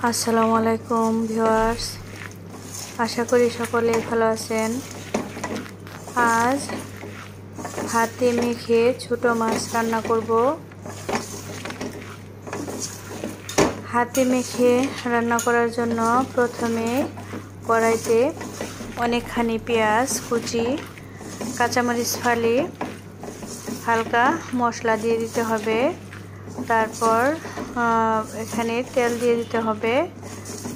আসসালামু আলাইকুম ভিউয়ার্স, আশা করি সকলে ভালো আছেন। আজ হাতে মেখে ছোট মাছ রান্না করব। হাতে মেখে রান্না করার জন্য প্রথমে কড়াইতে অনেকখানি পেঁয়াজ কুচি, কাঁচামরিচ ফালি, হালকা মশলা দিয়ে দিতে হবে। তারপর এখানে তেল দিয়ে দিতে হবে,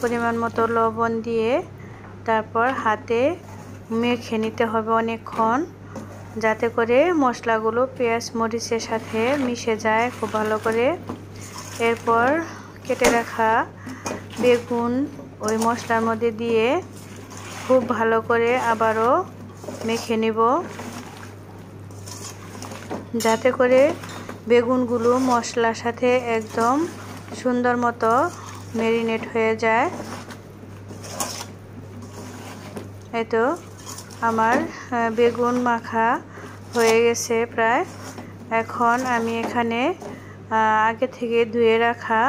পরিমাণ মতো লবণ দিয়ে তারপর হাতে মেখে নিতে হবে অনেকক্ষণ, যাতে করে মশলাগুলো পেঁয়াজ মরিচের সাথে মিশে যায় খুব ভালো করে। এরপর কেটে রাখা বেগুন ওই মশলার মধ্যে দিয়ে খুব ভালো করে আবারও মেখে নিব, যাতে করে বেগুনগুলো মশলার সাথে একদম সুন্দর মতো ম্যারিনেট হয়ে যায়। এই তো আমার বেগুন মাখা হয়ে গেছে প্রায়। এখন আমি এখানে আগে থেকে ধুয়ে রাখা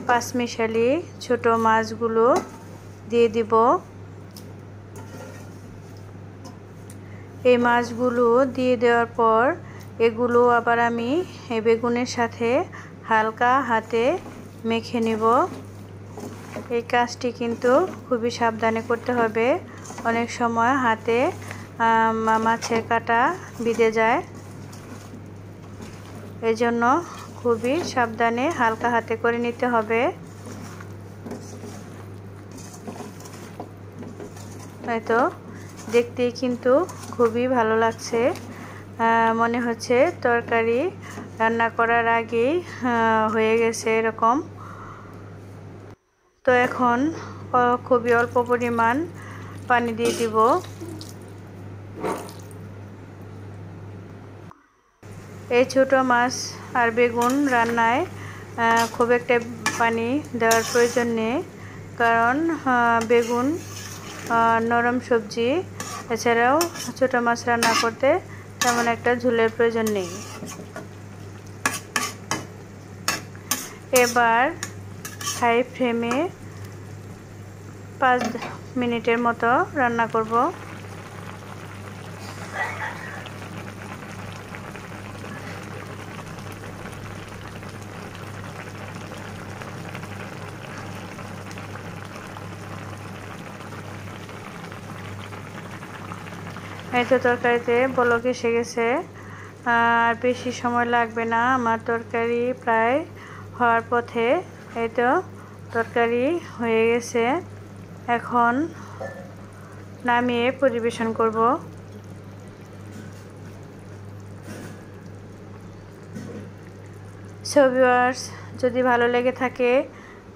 পাঁচমিশালি ছোট মাছগুলো দিয়ে দিব। এই মাছগুলো দিয়ে দেওয়ার পর এগুলো আবার আমি এই বেগুনের সাথে হালকা হাতে মেখে নিব। এই কাজটি কিন্তু খুবই সাবধানে করতে হবে, অনেক সময় হাতে মাছের কাঁটা বিঁধে যায়, এই জন্য খুবই সাবধানে হালকা হাতে করে নিতে হবে। এই তো দেখতেই কিন্তু খুবই ভালো লাগছে, মনে হচ্ছে তরকারি রান্না করার আগেই হয়ে গেছে এরকম। তো এখন খুবই অল্প পরিমাণ পানি দিয়ে দিব। এই ছোট মাছ আর বেগুন রান্নায় খুব একটা পানি দেওয়ার প্রয়োজন নেই, কারণ বেগুন নরম সবজি, এছাড়াও ছোট মাছ রান্না করতে তেমন একটা ঝোলের প্রয়োজন নেই। এবার হাই ফ্লেমে 5 মিনিটের মতো রান্না করব। এই তো তরকারিতে বলক এসে গেছে, আর বেশি সময় লাগবে না, আমার তরকারি প্রায় হওয়ার পথে। এই তো তরকারি হয়ে গেছে, এখন নামিয়ে পরিবেশন করব। সো ভিউয়ার্স, যদি ভালো লেগে থাকে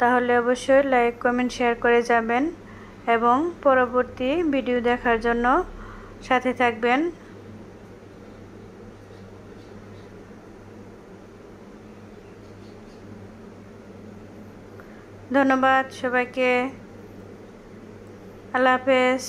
তাহলে অবশ্যই লাইক কমেন্ট শেয়ার করে যাবেন এবং পরবর্তী ভিডিও দেখার জন্য সাথে থাকবেন। ধন্যবাদ সবাইকে, আল্লাহ হাফেজ।